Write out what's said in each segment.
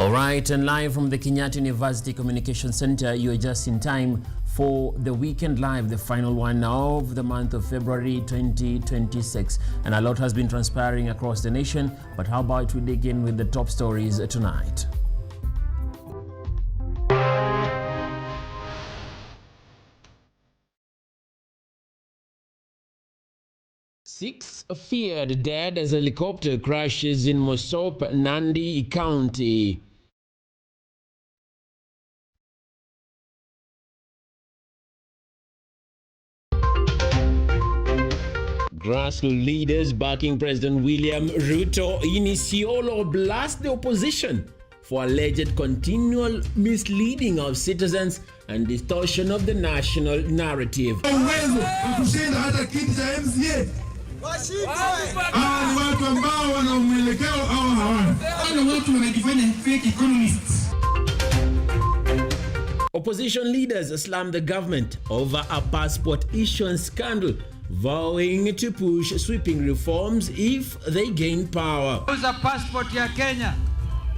All right, and live from the Kenyatta University Communication Center, you are just in time for the Weekend Live, the final one of the month of February 2026. And a lot has been transpiring across the nation, but how about we dig in with the top stories tonight? Six feared dead as helicopter crashes in Mosop, Nandi County. Grassroots leaders backing President William Ruto in Isiolo blast the opposition for alleged continual misleading of citizens and distortion of the national narrative. Opposition leaders slammed the government over a passport issuance scandal, vowing to push sweeping reforms if they gain power. Uza passport ya Kenya,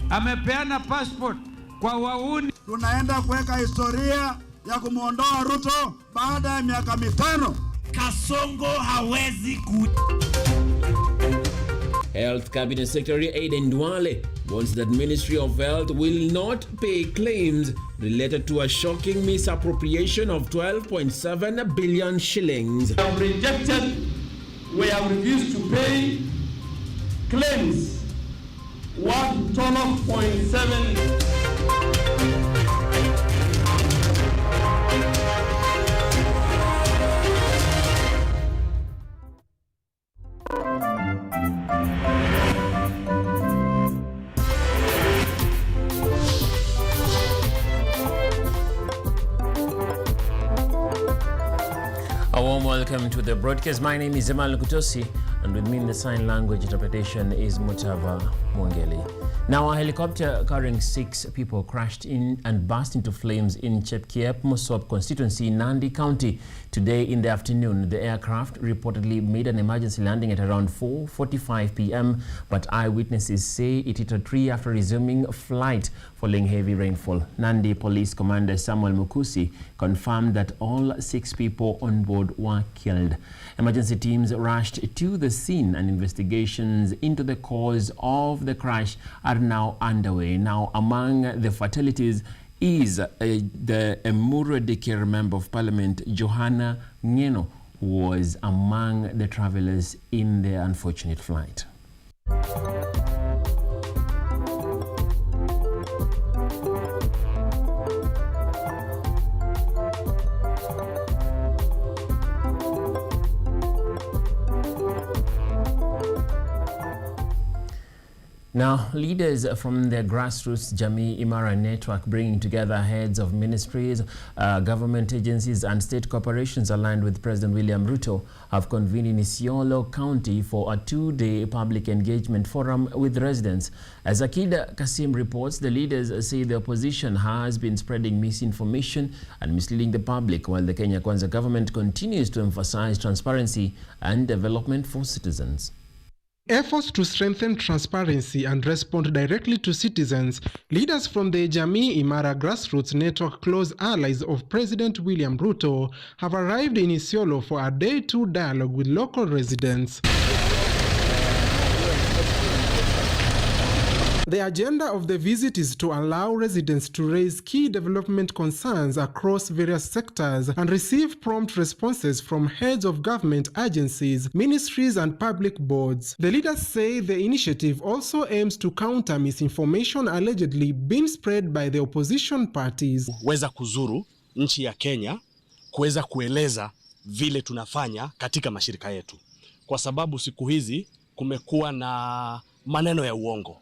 amepeana passport kwa wauni. Tunaenda kuweka historia ya kumuondoa Ruto baada ya miaka 5. Kasongo hawezi Health Cabinet Secretary Aden Duale warns that Ministry of Health will not pay claims related to a shocking misappropriation of 12.7 billion shillings. We have rejected, we have refused to pay claims worth 12.7. A warm welcome to the broadcast. My name is Emmanuel Kutosi, and with me in the sign language interpretation is Mutava Mwangeli. Now, a helicopter carrying 6 people crashed in and burst into flames in Chepkiep, Mosop constituency, Nandi County. Today in the afternoon, the aircraft reportedly made an emergency landing at around 4:45 p.m., but eyewitnesses say it hit a tree after resuming flight following heavy rainfall. Nandi Police Commander Samuel Mukusi confirmed that all 6 people on board were killed. Emergency teams rushed to the scene and investigations into the cause of the crash are now underway. Now, among the fatalities is the Emuru Dikir Member of Parliament, Johanna Ngeno, who was among the travelers in the unfortunate flight. Now, leaders from the grassroots Jamii Imara network, bringing together heads of ministries, government agencies and state corporations aligned with President William Ruto, have convened in Isiolo County for a 2-day public engagement forum with residents. As Akida Kasim reports, the leaders say the opposition has been spreading misinformation and misleading the public, while the Kenya Kwanza government continues to emphasize transparency and development for citizens. Efforts to strengthen transparency and respond directly to citizens, leaders from the Jamii Imara grassroots network, close allies of President William Ruto, have arrived in Isiolo for a day 2 dialogue with local residents. The agenda of the visit is to allow residents to raise key development concerns across various sectors and receive prompt responses from heads of government agencies, ministries and public boards. The leaders say the initiative also aims to counter misinformation allegedly being spread by the opposition parties. Weza kuzuru nchi ya Kenya, kuweza kueleza vile tunafanya katika mashirika yetu. Kwa sababu siku hizi kumekuwa na maneno ya uongo.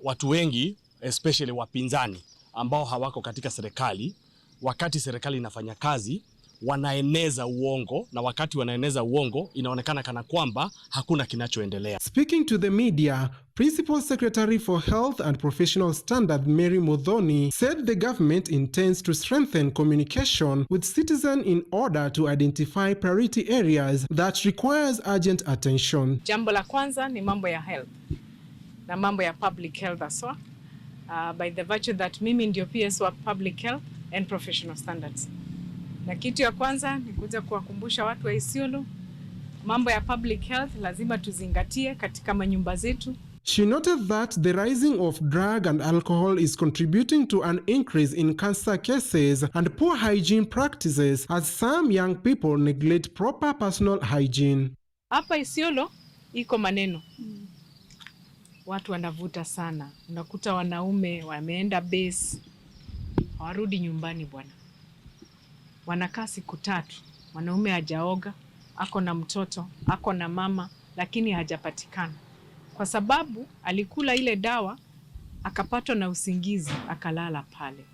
Watu wengi, especially wapinzani ambao hawako katika serikali, wakati serikali inafanya kazi, wanaeneza uongo, na wakati wanaeneza uongo inaonekana kana kwamba hakuna kinachoendelea. Speaking to the media, Principal Secretary for Health and Professional Standard Mary Muthoni said the government intends to strengthen communication with citizens in order to identify priority areas that requires urgent attention. Jambo la kwanza ni mambo ya health na mambo ya public health aswa. by the virtue that mimi ndio PS wa public health and professional standards. Na kitu ya kwanza ni kuja kuwakumbusha watu wa Isiolo mambo ya public health lazima tuzingatie katika manyumba zetu. She noted that the rising of drug and alcohol is contributing to an increase in cancer cases and poor hygiene practices as some young people neglect proper personal hygiene. Hapa Isiolo iko maneno. Watu wanavuta sana. Unakuta wanaume wameenda base, hawarudi nyumbani bwana. Wanakaa siku 3. Mwanaume hajaoga, ako na mtoto, ako na mama, lakini hajapatikana. Kwa sababu alikula ile dawa, akapatwa na usingizi, akalala pale.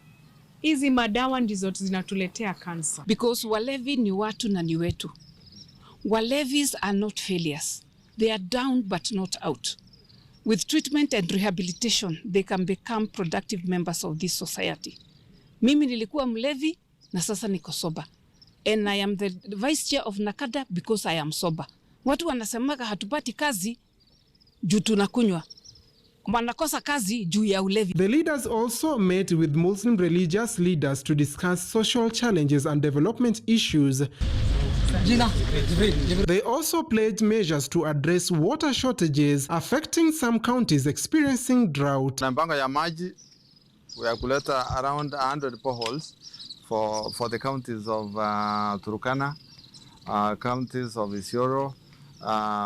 Hizi madawa ndizo zinatuletea cancer. Because walevi ni watu na ni wetu. Walevis are not failures. They are down but not out. With treatment and rehabilitation, they can become productive members of this society. Mimi nilikuwa mlevi na sasa niko sober. And I am the vice chair of Nakada because I am sober. Watu wanasemaga hatupati kazi juu tunakunywa. Wanakosa kazi juu ya ulevi. The leaders also met with Muslim religious leaders to discuss social challenges and development issues. They also pledged measures to address water shortages affecting some counties experiencing drought. Na mpango ya maji ya kuleta around 100 boreholes for the counties of Turkana, counties of Isiolo,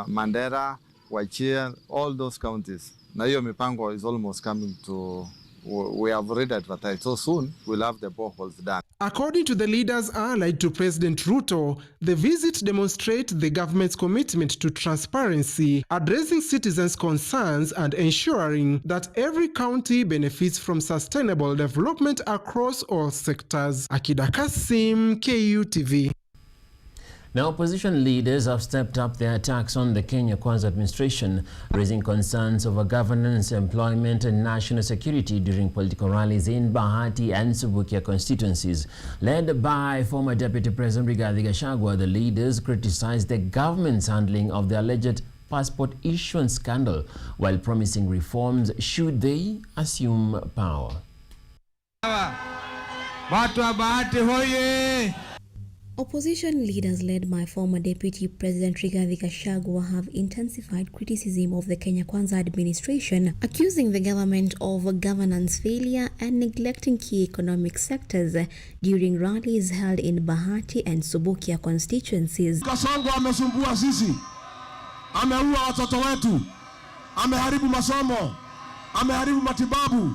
Mandera, Wajir, all those counties. Na hiyo mipango is almost coming to, we have already advertised, so soon we'll have the boreholes done. According to the leaders allied to President Ruto, the visit demonstrates the government's commitment to transparency, addressing citizens' concerns and ensuring that every county benefits from sustainable development across all sectors. Akida Kasim, KUTV. Now, opposition leaders have stepped up their attacks on the Kenya Kwanza administration, raising concerns over governance, employment and national security during political rallies in Bahati and Subukia constituencies. Led by former Deputy President Rigathi Gachagua, the leaders criticized the government's handling of the alleged passport issuance scandal while promising reforms should they assume power. Watu wa Bahati hoye! Opposition leaders led by former Deputy President Rigathi Gachagua have intensified criticism of the Kenya Kwanza administration, accusing the government of governance failure and neglecting key economic sectors during rallies held in Bahati and Subukia constituencies. Kasongo amesumbua sisi, ameua watoto wetu, ameharibu masomo, ameharibu matibabu,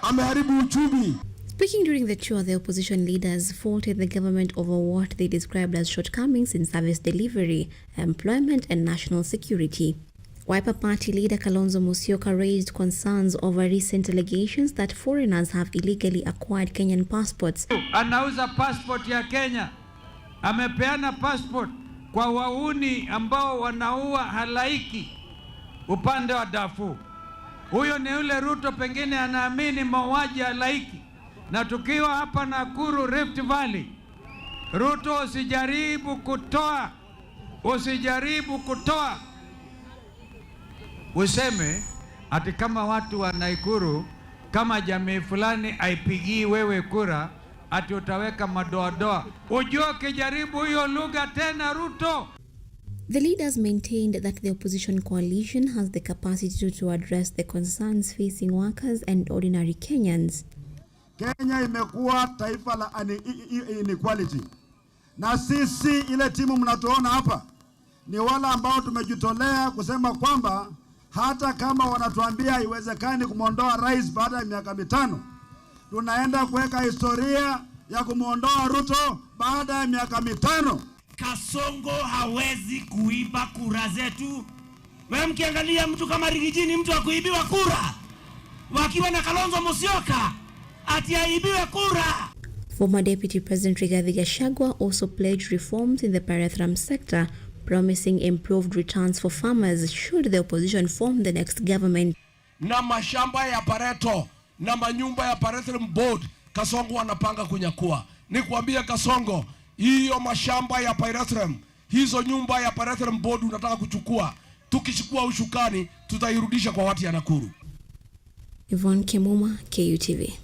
ameharibu uchumi. Speaking during the tour, the opposition leaders faulted the government over what they described as shortcomings in service delivery, employment and national security. Wiper Party leader Kalonzo Musyoka raised concerns over recent allegations that foreigners have illegally acquired Kenyan passports. Anauza passport ya Kenya. Amepeana passport kwa wauni ambao wanaua halaiki upande wa Darfur. Huyo ni yule Ruto pengine anaamini mauaji halaiki. Na tukiwa hapa Nakuru Rift Valley, Ruto usijaribu kutoa. Useme ati kama watu wa Nakuru, kama jamii fulani aipigii wewe kura, ati utaweka madoadoa. Ujue kijaribu hiyo lugha tena Ruto. The leaders maintained that the opposition coalition has the capacity to address the concerns facing workers and ordinary Kenyans. Kenya imekuwa taifa la inequality. Na sisi ile timu mnatuona hapa ni wala ambao tumejitolea kusema kwamba hata kama wanatuambia haiwezekani kumuondoa rais baada ya miaka 5, tunaenda kuweka historia ya kumuondoa Ruto baada ya miaka 5. Kasongo hawezi kuiba kura zetu. Wewe mkiangalia mtu kama Rigijini, mtu akuibiwa kura. Wakiwa na Kalonzo Musyoka ati aibiwe kura. Former Deputy President Rigathi Gachagua also pledged reforms in the Parathram sector, promising improved returns for farmers should the opposition form the next government. Na mashamba ya Pareto na manyumba ya Parathram board Kasongo wanapanga kunyakua. Nikuambia Kasongo, hiyo mashamba ya Parathram, hizo nyumba ya Parathram board unataka kuchukua. Tukichukua ushukani, tutairudisha kwa watu ya Nakuru. Yvonne Kemuma, KUTV.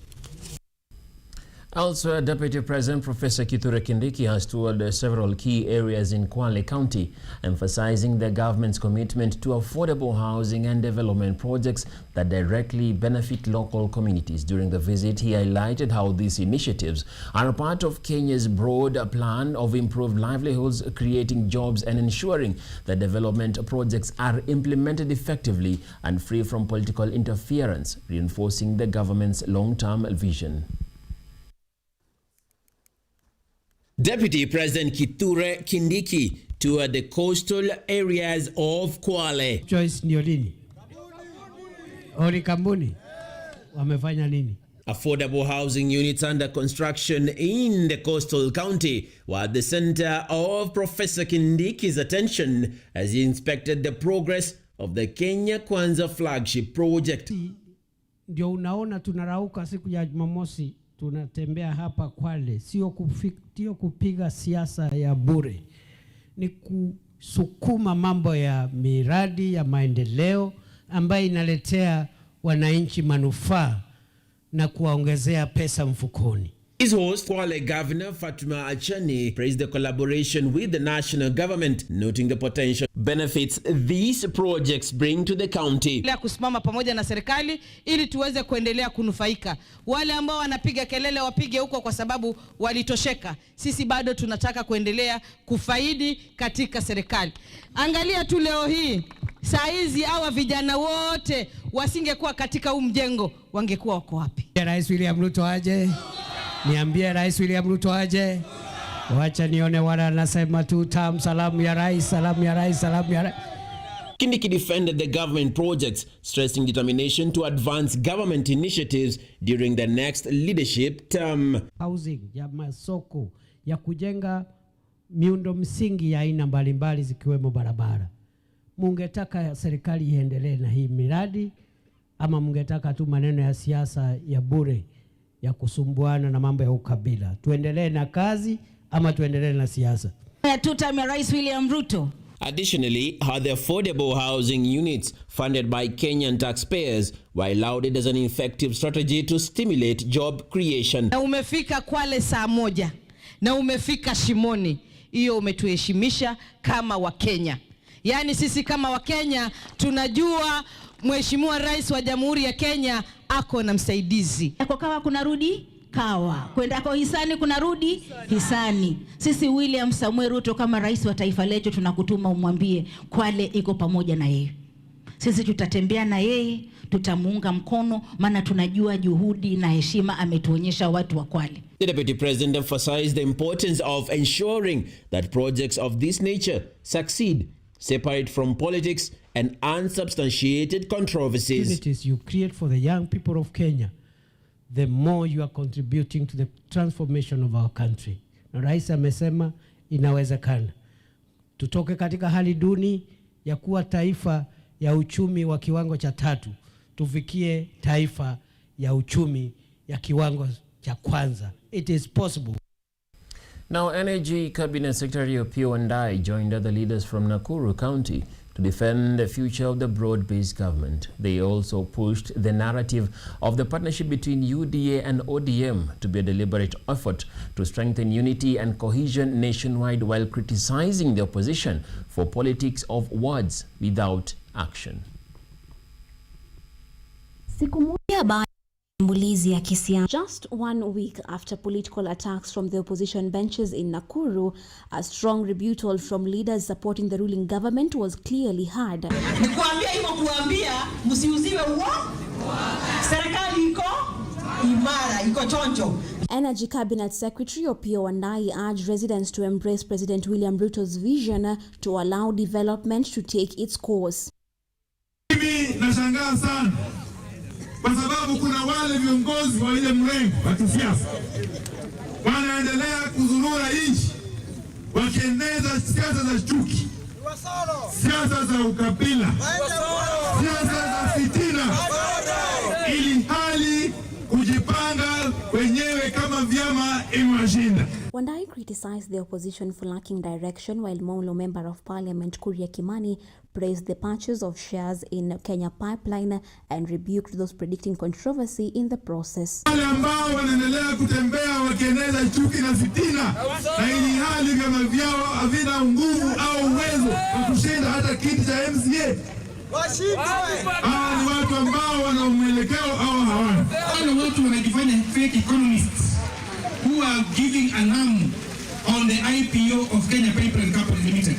Elsewhere, Deputy President Professor Kithure has toured several key areas in Kwale County, emphasizing the government's commitment to affordable housing and development projects that directly benefit local communities. During the visit, he highlighted how these initiatives are a part of Kenya's broad plan of improved livelihoods, creating jobs and ensuring that development projects are implemented effectively and free from political interference, reinforcing the government's long-term vision. Deputy President Kithure Kindiki toured the coastal areas of Kwale. Choice ndio lini? Ori Kambuni wamefanya nini? Affordable housing units under construction in the coastal county were at the center of Professor Kindiki's attention as he inspected the progress of the Kenya Kwanza flagship project. Ndio unaona tunarauka siku ya Jumamosi tunatembea hapa Kwale, sio kupiga siasa ya bure, ni kusukuma mambo ya miradi ya maendeleo ambayo inaletea wananchi manufaa na kuwaongezea pesa mfukoni. His host, Kwale Governor Fatuma Achani, praised the collaboration with the national government, noting the potential benefits these projects bring to the county. Kusimama pamoja na serikali ili tuweze kuendelea kunufaika. Wale ambao wanapiga kelele wapige huko kwa sababu walitosheka. Sisi bado tunataka kuendelea kufaidi katika serikali. Angalia tu leo hii, saa hizi hawa vijana wote wasingekuwa katika huu mjengo, wangekuwa wako wapi? Rais William Ruto aje. Niambie Rais William Ruto aje. Wacha nione wala nasema tu tam salamu ya rais, salamu ya rais, salamu ya rais. Kindiki defended the government projects, stressing determination to advance government initiatives during the next leadership term. Housing ya masoko ya kujenga miundo msingi ya aina mbalimbali zikiwemo barabara. Mungetaka serikali iendelee na hii miradi ama mungetaka tu maneno ya siasa ya bure ya kusumbuana na mambo ya ukabila? Tuendelee na kazi ama tuendelee na siasa? Tutam ya Rais William Ruto. Additionally, the affordable housing units funded by Kenyan taxpayers were lauded as an effective strategy to stimulate job creation. Na umefika Kwale saa moja na umefika Shimoni, hiyo umetuheshimisha kama Wakenya. Yaani sisi kama Wakenya tunajua Mheshimiwa Rais wa Jamhuri ya Kenya ako na msaidizi. Kwa kawa kunarudi kawa, kwenda kwa hisani kunarudi hisani. Sisi William Samuel Ruto kama rais wa taifa letu tunakutuma umwambie Kwale iko pamoja na yeye. Sisi tutatembea na yeye, tutamuunga mkono, maana tunajua juhudi na heshima ametuonyesha watu wa Kwale. The Deputy President emphasized the importance of ensuring that projects of this nature succeed, separate from politics and unsubstantiated controversies. Opportunities you create for the young people of Kenya, the more you are contributing to the transformation of our country. Na rais amesema inawezekana. Tutoke katika hali duni ya kuwa taifa ya uchumi wa kiwango cha 3, tufikie taifa ya uchumi ya kiwango cha kwanza. It is possible. Now, Energy Cabinet Secretary Opiyo Wandayi joined other leaders from Nakuru County to defend the future of the broad-based government. They also pushed the narrative of the partnership between UDA and ODM to be a deliberate effort to strengthen unity and cohesion nationwide, while criticizing the opposition for politics of words without action. Siku moja baada shambulizi ya kisiasa. Just 1 week after political attacks from the opposition benches in Nakuru, a strong rebuttal from leaders supporting the ruling government was clearly heard. Nikuambia hivyo kuambia msiuziwe serikali iko imara, iko chonjo. Energy Cabinet Secretary Opiyo Wandayi urged residents to embrace President William Ruto's vision to allow development to take its course. Mimi nashangaa sana kwa sababu kuna wale viongozi wa ile mrengo wa kisiasa wanaendelea kuzurura nchi wakieneza siasa za chuki, siasa za ukabila, siasa za fitina, ili hali kujipanga wenyewe kama vyama imewashinda. Wandai criticized the opposition for lacking direction, while Molo Member of Parliament Kuria Kimani praised the purchase of shares in Kenya Pipeline and rebuked those predicting controversy in the process. Wale ambao wanaendelea kutembea wakieneza chuki na fitina na ili hali vyama vyao havina nguvu au uwezo wa kushinda hata kiti cha MCA. Hawa ni watu ambao wana mwelekeo au hawana. Wale watu wanajifanya fake economists who are giving a name on the IPO of Kenya Pipeline Company Limited.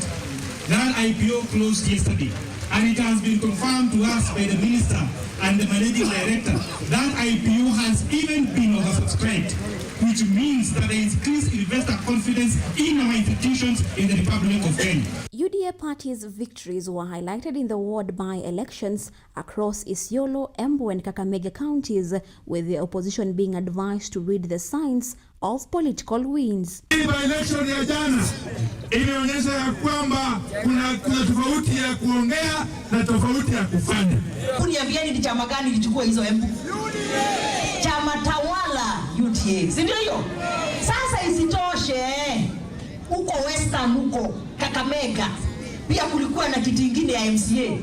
That IPO closed yesterday, and it has been confirmed to us by the minister and the managing director that IPO has even been oversubscribed, which means that there is increased investor confidence in our institutions in the Republic of Kenya. UDA party's victories were highlighted in the ward by-elections across Isiolo, Embu and Kakamega counties, with the opposition being advised to read the signs of political wins. By-election ya jana imeonyesha ya kwamba kuna tofauti ya kuongea na tofauti ya kufanya. Uniambieni ni chama gani lichukua hizo Embu? Chama tawala UDA. Si ndio hiyo? Sasa isitoshe huko Western huko Kakamega pia kulikuwa na kiti kingine ya MCA.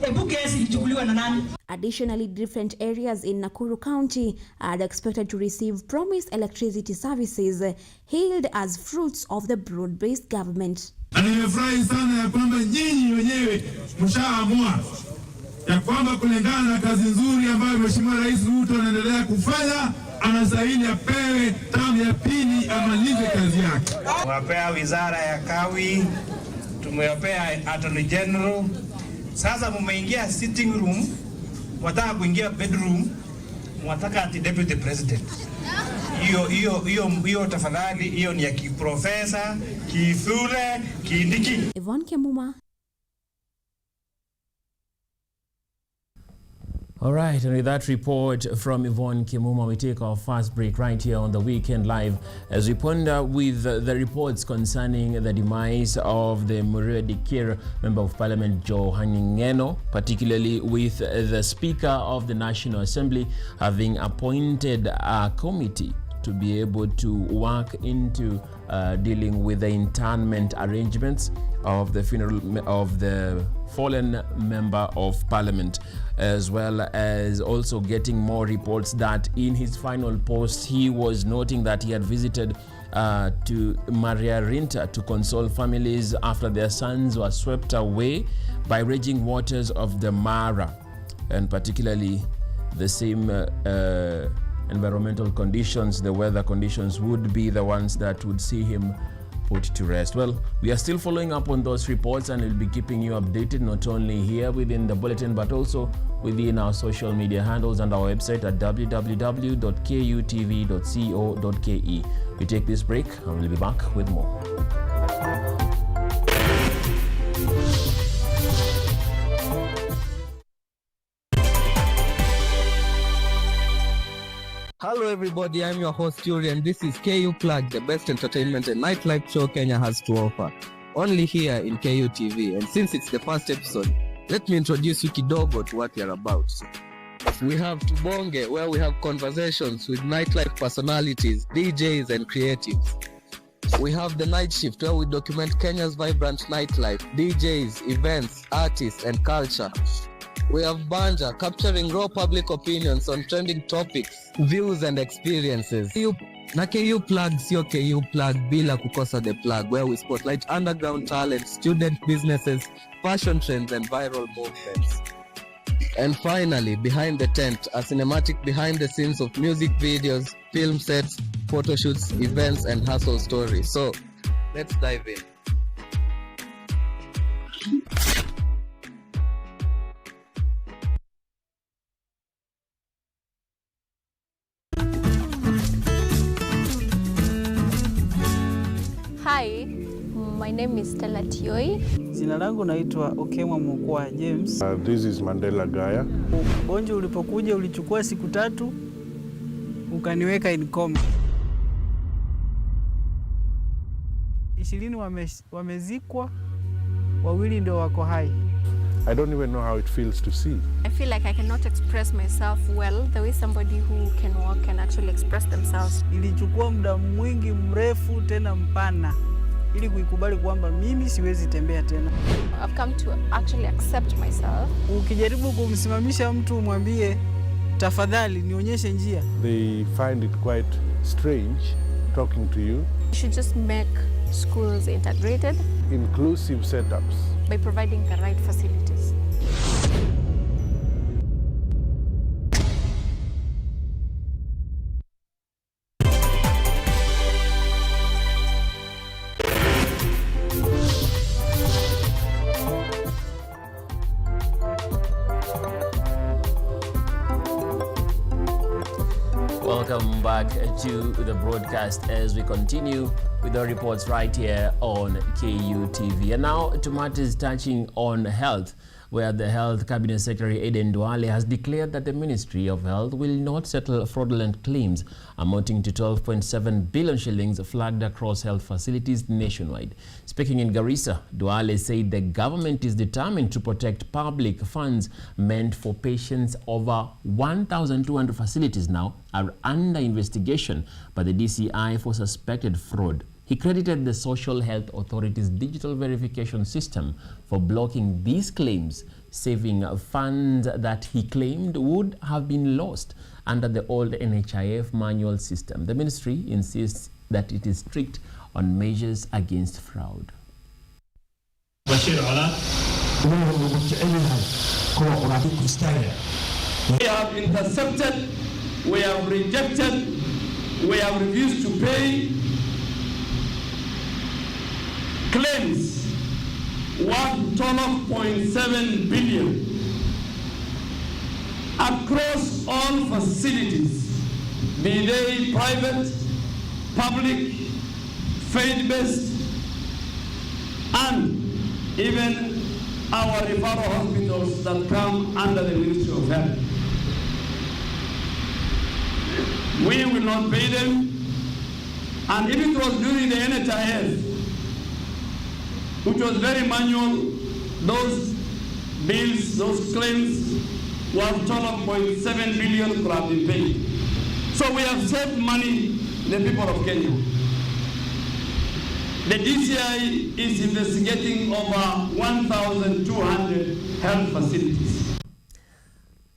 Embu kesi ilichukuliwa na nani? Additionally, different areas in Nakuru County are expected to receive promised electricity services hailed as fruits of the broad-based government. Nimefurahi sana ya kwamba nyinyi wenyewe mshaamua ya kwamba kulingana na kazi nzuri ambayo Mheshimiwa Rais Ruto anaendelea kufanya, anastahili apewe tamu ya pili amalize kazi yake. Tumewapea wizara ya kawi, tumewapea Attorney General. Sasa mumeingia sitting room, mwataka kuingia bedroom, mwataka ati deputy president. Hiyo tafadhali, hiyo ni ya kiprofesa, Kithure, Kindiki. Yvonne Kemuma. All right, and with that report from Yvonne Kimuma, we take our first break right here on the Weekend Live as we ponder with the reports concerning the demise of the Muredi Kir Member of Parliament Joe Haningeno, particularly with the Speaker of the National Assembly having appointed a committee to be able to work into dealing with the internment arrangements of the funeral of the fallen Member of Parliament, as well as also getting more reports that in his final post he was noting that he had visited to Maria Rinta to console families after their sons were swept away by raging waters of the Mara, and particularly the same environmental conditions, the weather conditions would be the ones that would see him put to rest. Well, we are still following up on those reports and we'll be keeping you updated not only here within the bulletin but also within our social media handles and our website at www.kutv.co.ke. We take this break and we'll be back with more. Hello everybody, I'm your host Yuri and this is KU Plug, the best entertainment and nightlife show Kenya has to offer. Only here in KUTV, and since it's the first episode, let me introduce you kidogo to what we are about. We have Tubonge, where we have conversations with nightlife personalities, DJs and creatives. We have The Night Shift, where we document Kenya's vibrant nightlife, DJs, events, artists and culture. We have Banja, capturing raw public opinions on trending topics, views and experiences. Na KU Plug sio KU Plug bila kukosa the plug, where we spotlight underground talent, student businesses, fashion trends and viral movements. And finally, Behind the Tent, a cinematic behind the scenes of music videos, film sets, photo shoots, events and hustle stories. So, let's dive in. Hi, my name is Stella Tioi. Jina langu naitwa Okemwa Mukwa James. This is Mandela Gaya. Ugonjwa ulipokuja ulichukua siku 3 ukaniweka in coma. 20 wamezikwa, 2 ndio wako hai. I don't even know how it feels to see. I feel like I cannot express myself well the way somebody who can walk can actually express themselves. Ilichukua muda mwingi mrefu tena mpana ili kuikubali kwamba mimi siwezi tembea tena. I've come to actually accept myself. Ukijaribu kumsimamisha mtu mwambie tafadhali nionyeshe njia. They find it quite strange talking to you. You should just make schools integrated. Inclusive setups. By providing the right facilities. Welcome back to the broadcast as we continue with the reports right here on KUTV. And now to matters touching on health, where the Health Cabinet Secretary Aden Duale has declared that the Ministry of Health will not settle fraudulent claims amounting to 12.7 billion shillings flagged across health facilities nationwide. Speaking in Garissa, Duale said the government is determined to protect public funds meant for patients. Over 1,200 facilities now are under investigation by the DCI for suspected fraud. He credited the Social Health Authority's digital verification system for blocking these claims, saving funds that he claimed would have been lost under the old NHIF manual system. The ministry insists that it is strict on measures against fraud. We have intercepted, we have rejected, we have refused to pay claims worth 12.7 billion across all facilities, be they private, public, faith-based, and even our referral hospitals that come under the Ministry of Health. We will not pay them, and if it was during the NHIF, which was very manual, those bills, those claims were 12.7 billion could have been paid. So we have saved money, the people of Kenya. The DCI is investigating over 1,200 health facilities.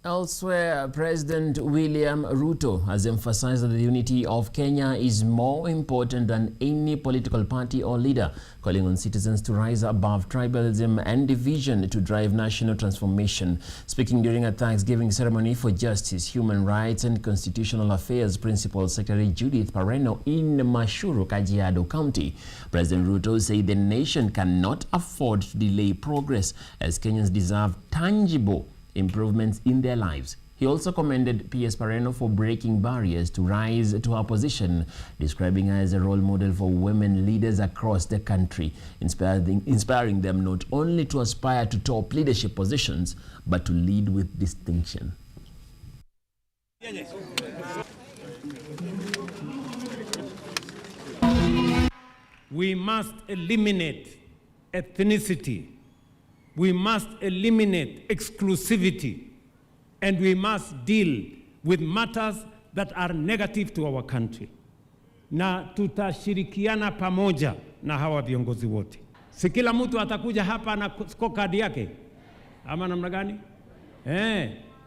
Elsewhere, President William Ruto has emphasized that the unity of Kenya is more important than any political party or leader, calling on citizens to rise above tribalism and division to drive national transformation. Speaking during a Thanksgiving ceremony for Justice, Human Rights and Constitutional Affairs Principal Secretary Judith Pareno in Mashuru, Kajiado County, President Ruto said the nation cannot afford to delay progress as Kenyans deserve tangible improvements in their lives. He also commended PS Pareno for breaking barriers to rise to her position, describing her as a role model for women leaders across the country, inspiring them not only to aspire to top leadership positions, but to lead with distinction. We must eliminate ethnicity. We must eliminate exclusivity, and we must deal with matters that are negative to our country. Na tutashirikiana pamoja na hawa viongozi wote. Si kila mtu atakuja hapa na scorecard yake ama namna gani?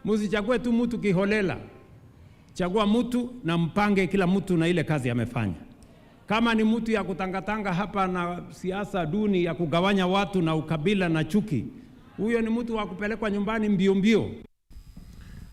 Msichague tu mtu kiholela. Chagua mtu na mpange kila mtu na ile kazi amefanya. Kama ni mtu ya kutangatanga hapa na siasa duni ya kugawanya watu na ukabila na chuki, huyo ni mtu wa kupelekwa nyumbani mbio mbio.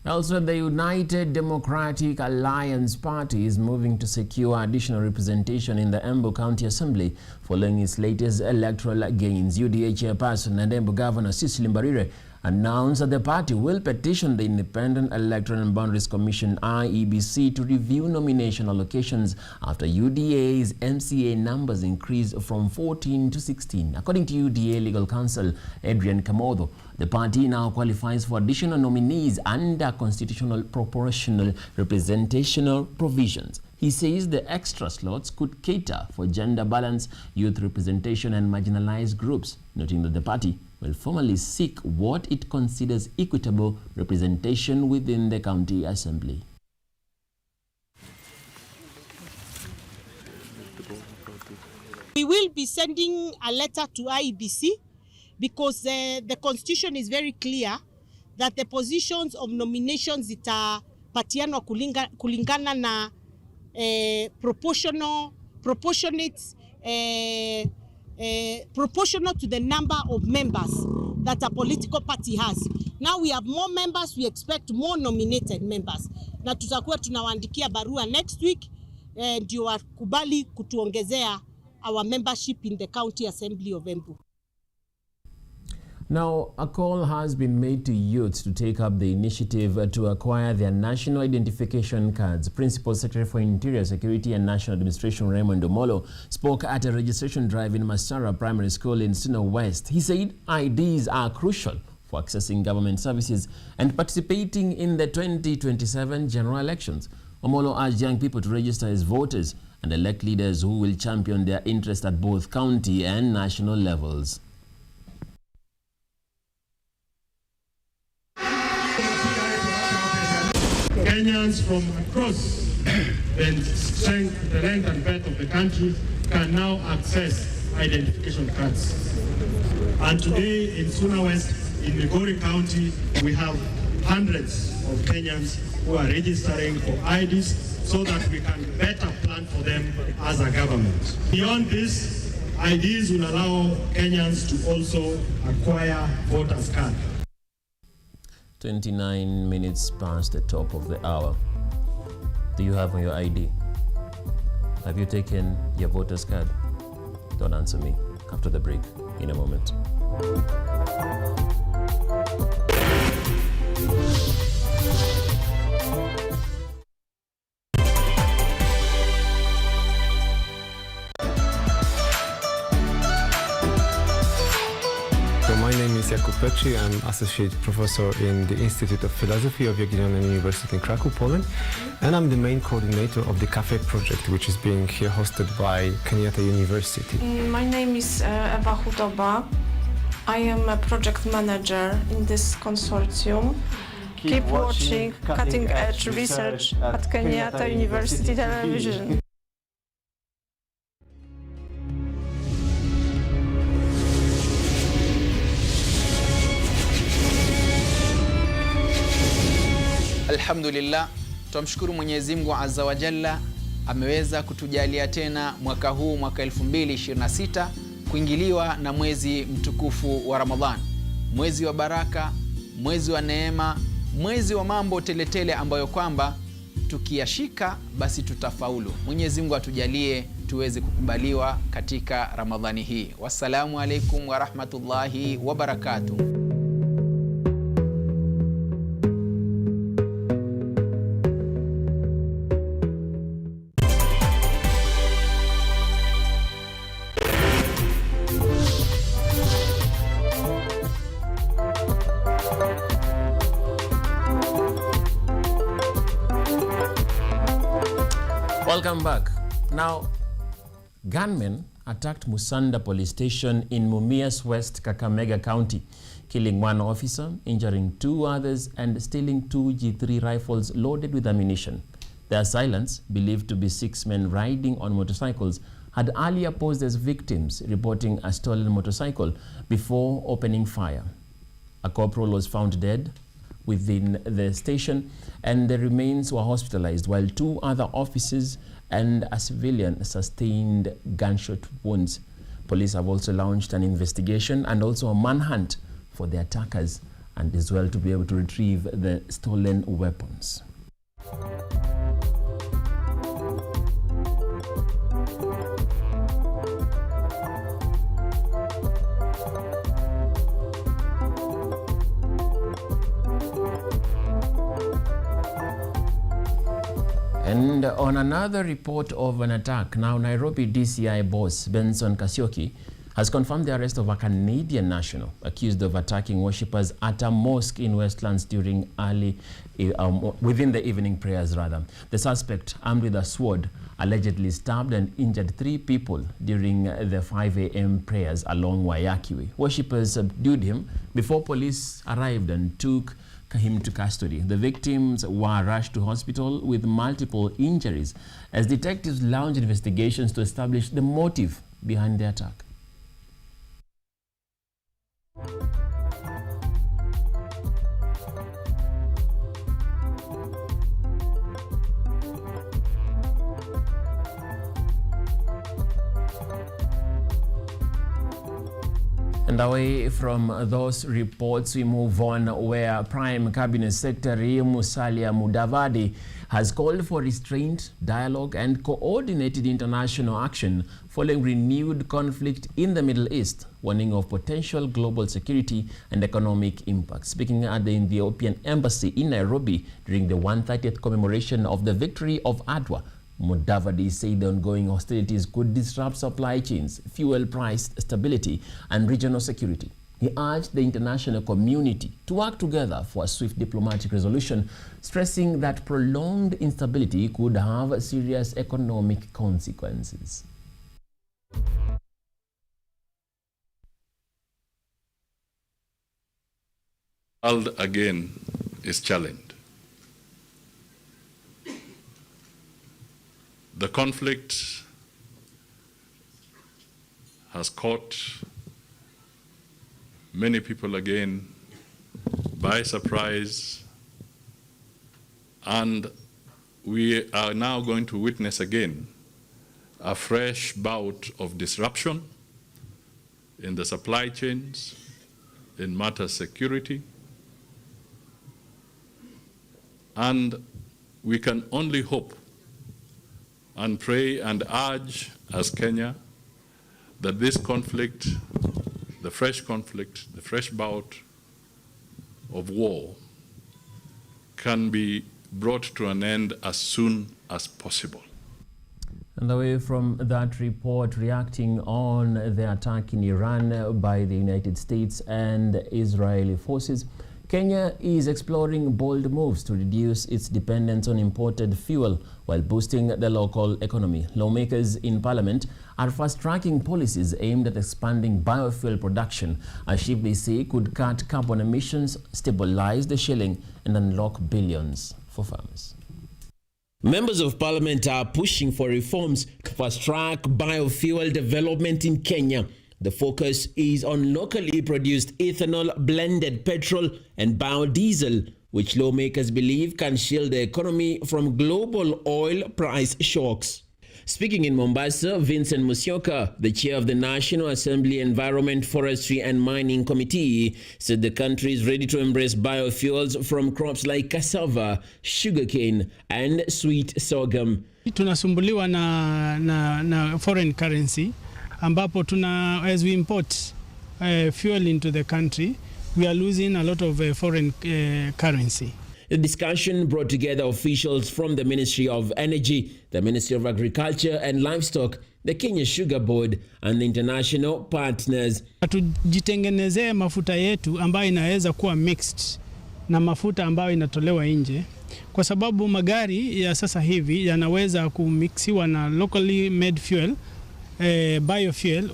Also, the United Democratic Alliance Party is moving to secure additional representation in the Embu County Assembly following its latest electoral gains. UDA chairperson and Embu Governor Cecily Mbarire announced that the party will petition the Independent Electoral and Boundaries Commission (IEBC) to review nomination allocations after UDA's MCA numbers increased from 14 to 16. According to UDA legal counsel Adrian Kamodo, the party now qualifies for additional nominees under constitutional proportional representational provisions. He says the extra slots could cater for gender balance, youth representation and marginalized groups, noting that the party will formally seek what it considers equitable representation within the county assembly. We will be sending a letter to IEBC because the constitution is very clear that the positions of nominations zitapatianwa kulingana na proportional to the number of members that a political party has. Now we have more members, we expect more nominated members. Na tutakuwa tunawaandikia barua next week ndio wakubali kutuongezea our membership in the County Assembly of Embu. Now, a call has been made to youths to take up the initiative to acquire their national identification cards. Principal Secretary for Interior Security and National Administration Raymond Omolo spoke at a registration drive in Masara Primary School in Sino West. He said IDs are crucial for accessing government services and participating in the 2027 general elections. Omolo urged young people to register as voters and elect leaders who will champion their interests at both county and national levels. Kenyans from across the length and breadth of the country can now access identification cards. And today in Suna West, in Migori County, we have hundreds of Kenyans who are registering for IDs so that we can better plan for them as a government. Beyond this, IDs will allow Kenyans to also acquire voters' cards. 29 minutes past the top of the hour. Do you have your ID? Have you taken your voter's card? Don't answer me. After the break, in a moment. My name is Jakub Petri. I'm Associate Professor in the Institute of Philosophy of Jagiellonian University in Krakow, Poland. And I'm the main coordinator of the Cafe project, which is being here hosted by Kenyatta University. My name is Ewa Hudoba. I am a project manager in this consortium. Keep watching cutting-edge research at Kenyatta University Television. Alhamdulillah, tumshukuru Mwenyezi Mungu Azza wa Jalla ameweza kutujalia tena mwaka huu, mwaka 2026 kuingiliwa na mwezi mtukufu wa Ramadhan, mwezi wa baraka, mwezi wa neema, mwezi wa mambo teletele ambayo kwamba tukiyashika basi tutafaulu. Mwenyezi Mungu atujalie tuweze kukubaliwa katika Ramadhani hii. Wassalamu alaikum wa rahmatullahi wa barakatuh. Welcome back. Now, gunmen attacked Musanda police station in Mumias West, Kakamega County, killing one officer, injuring two others, and stealing two G3 rifles loaded with ammunition. Their assailants, believed to be 6 men riding on motorcycles, had earlier posed as victims, reporting a stolen motorcycle before opening fire. A corporal was found dead within the station, and the remains were hospitalized, while 2 other officers and a civilian sustained gunshot wounds. Police have also launched an investigation and also a manhunt for the attackers, and as well to be able to retrieve the stolen weapons. And on another report of an attack, now Nairobi DCI boss Benson Kasioki has confirmed the arrest of a Canadian national accused of attacking worshippers at a mosque in Westlands during within the evening prayers rather. The suspect, armed with a sword, allegedly stabbed and injured 3 people during the 5 a.m. prayers along Waiyaki Way. Worshippers subdued him before police arrived and took him to custody. The victims were rushed to hospital with multiple injuries as detectives launched investigations to establish the motive behind the attack. And away from those reports, we move on where Prime Cabinet Secretary Musalia Mudavadi has called for restraint, dialogue and coordinated international action following renewed conflict in the Middle East, warning of potential global security and economic impacts. Speaking at the Ethiopian Embassy in Nairobi during the 130th commemoration of the victory of Adwa, Mudavadi said the ongoing hostilities could disrupt supply chains, fuel price stability, and regional security. He urged the international community to work together for a swift diplomatic resolution, stressing that prolonged instability could have serious economic consequences. The world again is challenged. The conflict has caught many people again by surprise, and we are now going to witness again a fresh bout of disruption in the supply chains, in matters security, and we can only hope and pray and urge as Kenya that this conflict, the fresh bout of war can be brought to an end as soon as possible. And away from that report, reacting on the attack in Iran by the United States and Israeli forces, Kenya is exploring bold moves to reduce its dependence on imported fuel while boosting the local economy. Lawmakers in Parliament are fast-tracking policies aimed at expanding biofuel production, a shift they say could cut carbon emissions, stabilize the shilling, and unlock billions for farmers. Members of Parliament are pushing for reforms to fast-track biofuel development in Kenya. The focus is on locally produced ethanol, blended petrol and biodiesel, which lawmakers believe can shield the economy from global oil price shocks. Speaking in Mombasa, Vincent Musyoka, the chair of the National Assembly Environment, Forestry and Mining Committee, said the country is ready to embrace biofuels from crops like cassava, sugarcane and sweet sorghum. Tunasumbuliwa na foreign currency, ambapo as we import fuel into the country, we are losing a lot of foreign currency. The discussion brought together officials from the Ministry of Energy, the Ministry of Agriculture and Livestock, the Kenya Sugar Board and the international partners. Tujitengenezee mafuta yetu ambayo inaweza kuwa mixed na mafuta ambayo inatolewa nje, kwa sababu magari ya sasa hivi yanaweza kumixiwa na locally made fuel, biofuel,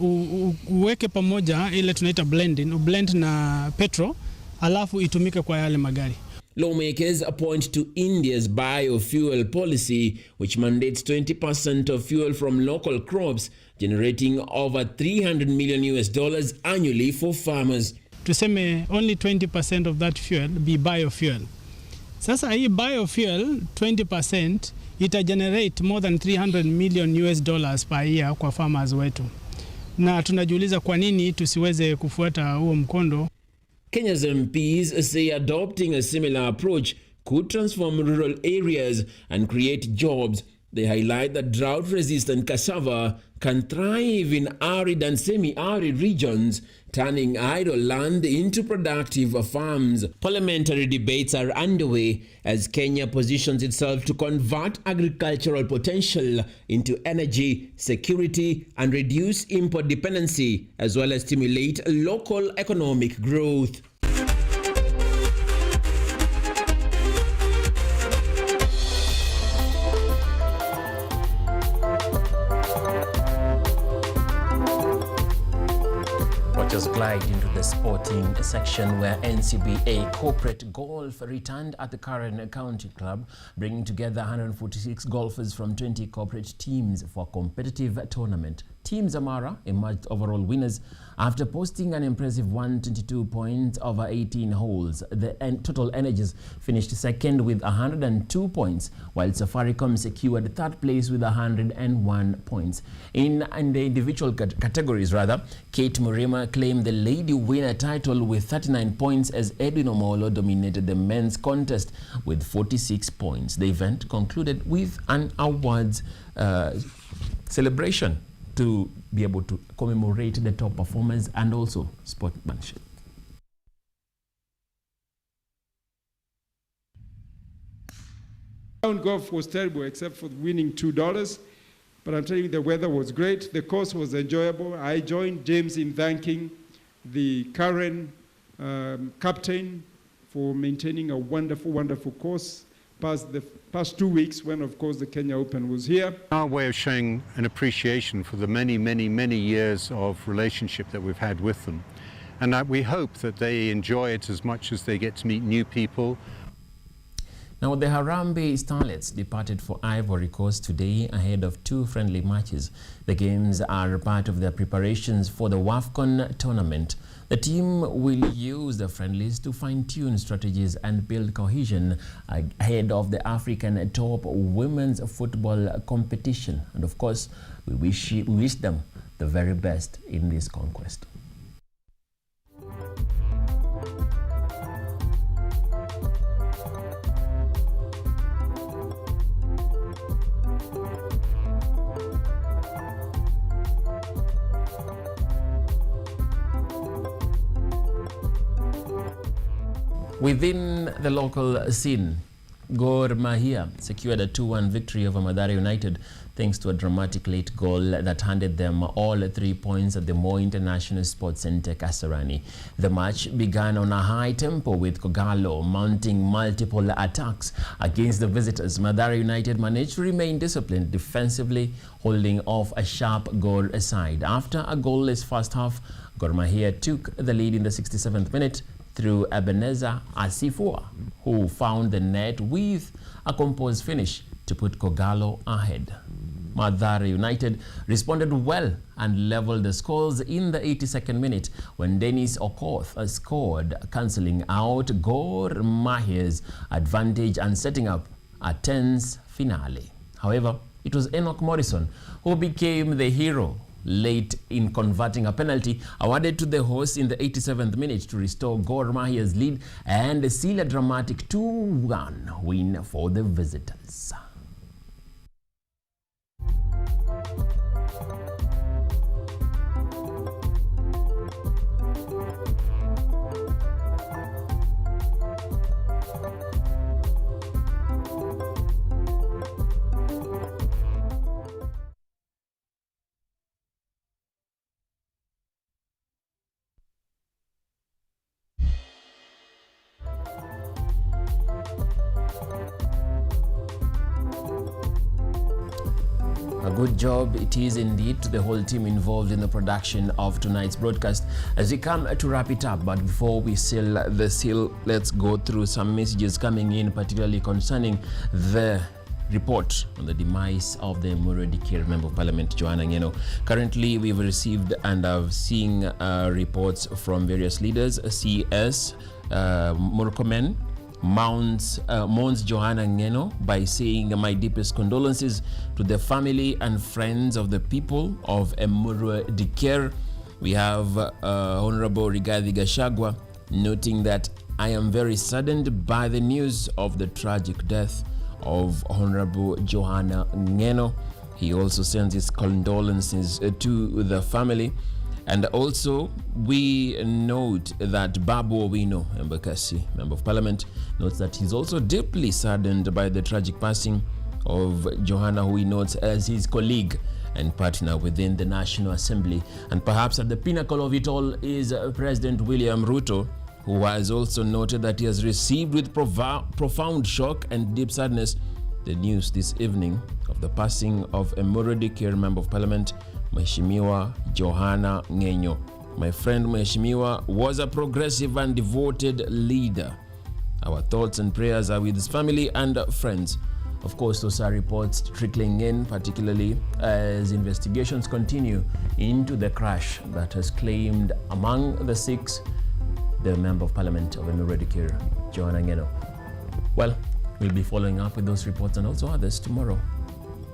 uweke pamoja ile tunaita blending, ublend na petrol, alafu itumike kwa yale magari. Lawmakers point to India's biofuel policy, which mandates 20% of fuel from local crops, generating over $300 million annually for farmers. Tuseme only 20% of that fuel be biofuel. Sasa hii biofuel 20% ita generate more than $300 million per year kwa farmers wetu. Na tunajiuliza kwa nini tusiweze kufuata huo mkondo. Kenya's MPs say adopting a similar approach could transform rural areas and create jobs. They highlight that drought-resistant cassava can thrive in arid and semi-arid regions, turning idle land into productive farms. Parliamentary debates are underway as Kenya positions itself to convert agricultural potential into energy, security, and reduce import dependency, as well as stimulate local economic growth. Just glide into the sporting section where NCBA Corporate Golf returned at the Karen County Club, bringing together 146 golfers from 20 corporate teams for a competitive tournament. Team Zamara emerged overall winners after posting an impressive 122 points over 18 holes. The Total Energies finished second with 102 points, while Safaricom secured third place with 101 points. In the individual categories, Kate Murima claimed the lady winner title with 39 points as Edwin Omolo dominated the men's contest with 46 points. The event concluded with an awards celebration to be able to commemorate the top performers and also sportsmanship. Round golf was terrible except for winning $2, but I'm telling you the weather was great. The course was enjoyable. I joined James in thanking the Karen captain for maintaining a wonderful, wonderful course past the past 2 weeks when, of course, the Kenya Open was here. Our way of showing an appreciation for the many, many, many years of relationship that we've had with them. And we hope that they enjoy it as much as they get to meet new people. Now, the Harambee Starlets departed for Ivory Coast today ahead of 2 friendly matches. The games are part of their preparations for the WAFCON tournament. The team will use the friendlies to fine-tune strategies and build cohesion ahead of the African top women's football competition. And of course, we wish them the very best in this conquest. Within the local scene, Gor Mahia secured a 2-1 victory over Mathare United thanks to a dramatic late goal that handed them all 3 points at the Moi International Sports Centre, Kasarani. The match began on a high tempo with Kogalo mounting multiple attacks against the visitors. Mathare United managed to remain disciplined defensively, holding off a sharp Gor side. After a goalless first half, Gor Mahia took the lead in the 67th minute through Ebenezer Asifua, who found the net with a composed finish to put Kogalo ahead. Mathare United responded well and leveled the scores in the 82nd minute when Dennis Okoth scored, cancelling out Gor Mahia's advantage and setting up a tense finale. However, it was Enoch Morrison who became the hero late in converting a penalty awarded to the hosts in the 87th minute to restore Gor Mahia's lead and seal a dramatic 2-1 win for the visitors. A good job it is indeed to the whole team involved in the production of tonight's broadcast. As we come to wrap it up, but before we seal the seal, let's go through some messages coming in, particularly concerning the report on the demise of the Muradi Member of Parliament, Joanna Ngeno. Currently, we've received and are seeing reports from various leaders. CS Murkomen mourns Joanna Ngeno by saying, "My deepest condolences to the family and friends of the people of Emurua Dikir." We have Honorable Rigathi Gachagua noting that, "I am very saddened by the news of the tragic death of Honorable Johanna Ngeno. He also sends his condolences to the family. And also, we note that Babu Owino Embakasi, Member of Parliament, notes that he's also deeply saddened by the tragic passing of Johanna, who he notes as his colleague and partner within the National Assembly. And perhaps at the pinnacle of it all is President William Ruto, who has also noted that he has received with profound shock and deep sadness the news this evening of the passing of a Murudiker Member of Parliament, Mheshimiwa Johanna Ngeno. My friend Mheshimiwa was a progressive and devoted leader. Our thoughts and prayers are with his family and friends. Of course, those are reports trickling in, particularly as investigations continue into the crash that has claimed among the 6 the Member of Parliament of Murudiker, Johanna Ngeno. Well, we'll be following up with those reports and also others tomorrow.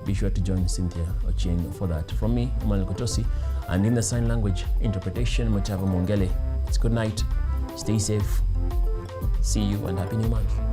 Be sure to join Cynthia Ochieng for that. From me, Emmanuel Kutosi, and in the sign language interpretation, Mutava Mongele. It's good night. Stay safe. See you and Happy New Month.